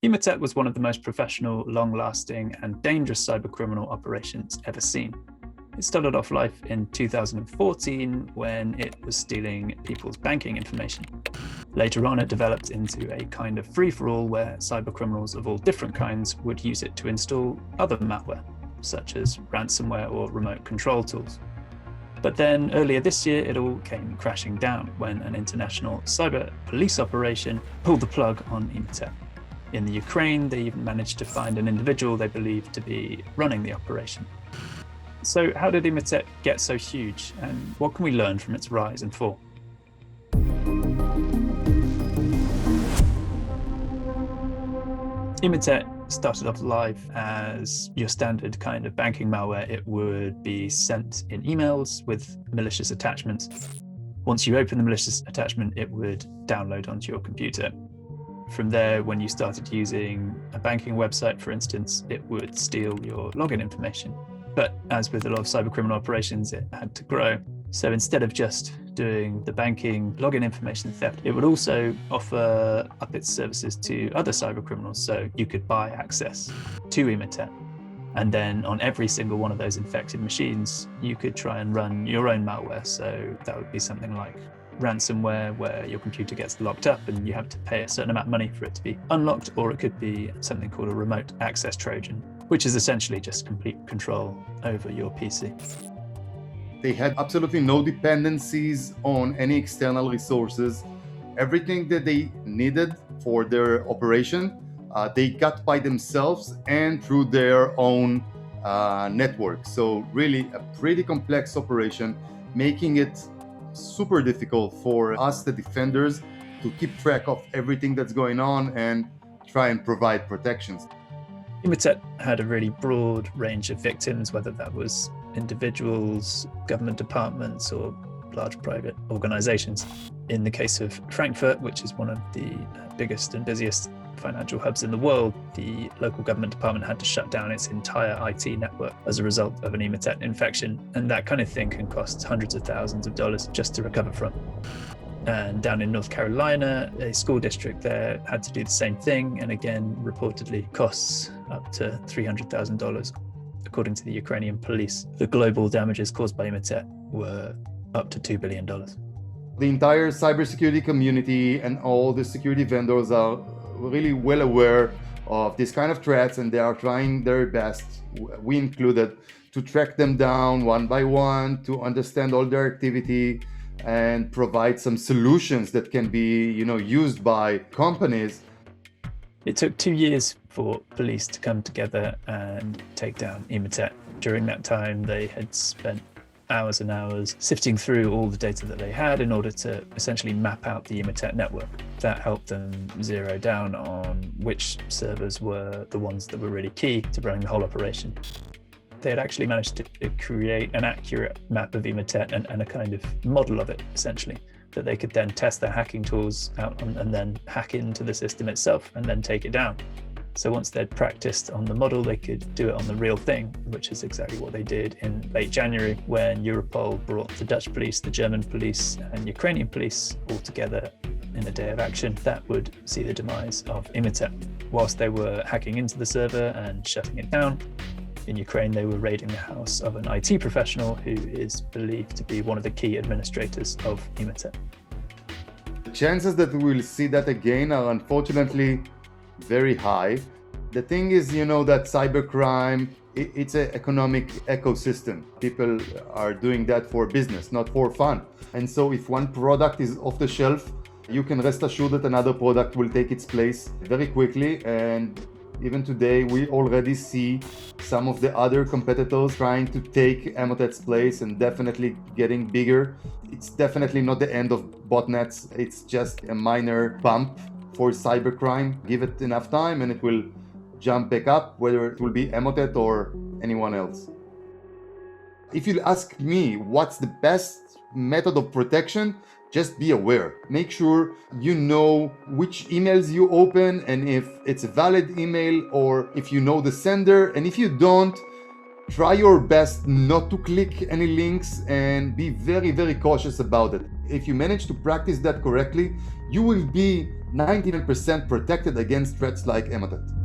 Emotet was one of the most professional, long-lasting, and dangerous cybercriminal operations ever seen. It started off life in 2014 when it was stealing people's banking information. Later on, it developed into a kind of free-for-all where cybercriminals of all different kinds would use it to install other malware, such as ransomware or remote control tools. But then earlier this year, it all came crashing down when an international cyber police operation pulled the plug on Emotet. In the Ukraine, they even managed to find an individual they believed to be running the operation. So how did Emotet get so huge, and what can we learn from its rise and fall? Emotet started off live as your standard kind of banking malware. It would be sent in emails with malicious attachments. Once you open the malicious attachment, it would download onto your computer. From there, when you started using a banking website, for instance, it would steal your login information. But as with a lot of cybercriminal operations, it had to grow. So instead of just doing the banking login information theft, it would also offer up its services to other cybercriminals. So you could buy access to Emotet. And then on every single one of those infected machines, you could try and run your own malware. So that would be something like ransomware, where your computer gets locked up and you have to pay a certain amount of money for it to be unlocked, or it could be something called a remote access Trojan, which is essentially just complete control over your PC. They had absolutely no dependencies on any external resources. Everything that they needed for their operation, they got by themselves and through their own network. So really a pretty complex operation, making it super difficult for us, the defenders, to keep track of everything that's going on and try and provide protections. Emotet had a really broad range of victims, whether that was individuals, government departments, or large private organizations. In the case of Frankfurt, which is one of the biggest and busiest financial hubs in the world, the local government department had to shut down its entire IT network as a result of an Emotet infection. And that kind of thing can cost hundreds of thousands of dollars just to recover from. And down in North Carolina, a school district there had to do the same thing, and again, reportedly costs up to $300,000. According to the Ukrainian police, the global damages caused by Emotet were up to $2 billion. The entire cybersecurity community and all the security vendors are really well aware of this kind of threats, and they are trying their best, we included, to track them down one by one, to understand all their activity and provide some solutions that can be, used by companies. It took 2 years for police to come together and take down Emotet. During that time, they had spent hours and hours sifting through all the data that they had in order to essentially map out the Emotet network. That helped them zero down on which servers were the ones that were really key to running the whole operation. They had actually managed to create an accurate map of Emotet and a kind of model of it, essentially, that they could then test their hacking tools out on, and then hack into the system itself and then take it down. So once they'd practiced on the model, they could do it on the real thing, which is exactly what they did in late January when Europol brought the Dutch police, the German police, and Ukrainian police all together in a day of action that would see the demise of Emotet. Whilst they were hacking into the server and shutting it down, in Ukraine, they were raiding the house of an IT professional who is believed to be one of the key administrators of Emotet. The chances that we will see that again are unfortunately very high. The thing is, that cybercrime, it's an economic ecosystem. People are doing that for business, not for fun. And so if one product is off the shelf, you can rest assured that another product will take its place very quickly. And even today, we already see some of the other competitors trying to take Emotet's place and definitely getting bigger. It's definitely not the end of botnets. It's just a minor bump for cybercrime. Give it enough time and it will jump back up, whether it will be Emotet or anyone else. If you ask me what's the best method of protection, just be aware. Make sure you know which emails you open and if it's a valid email or if you know the sender. And if you don't, try your best not to click any links and be very, very cautious about it. If you manage to practice that correctly, you will be 99% protected against threats like Emotet.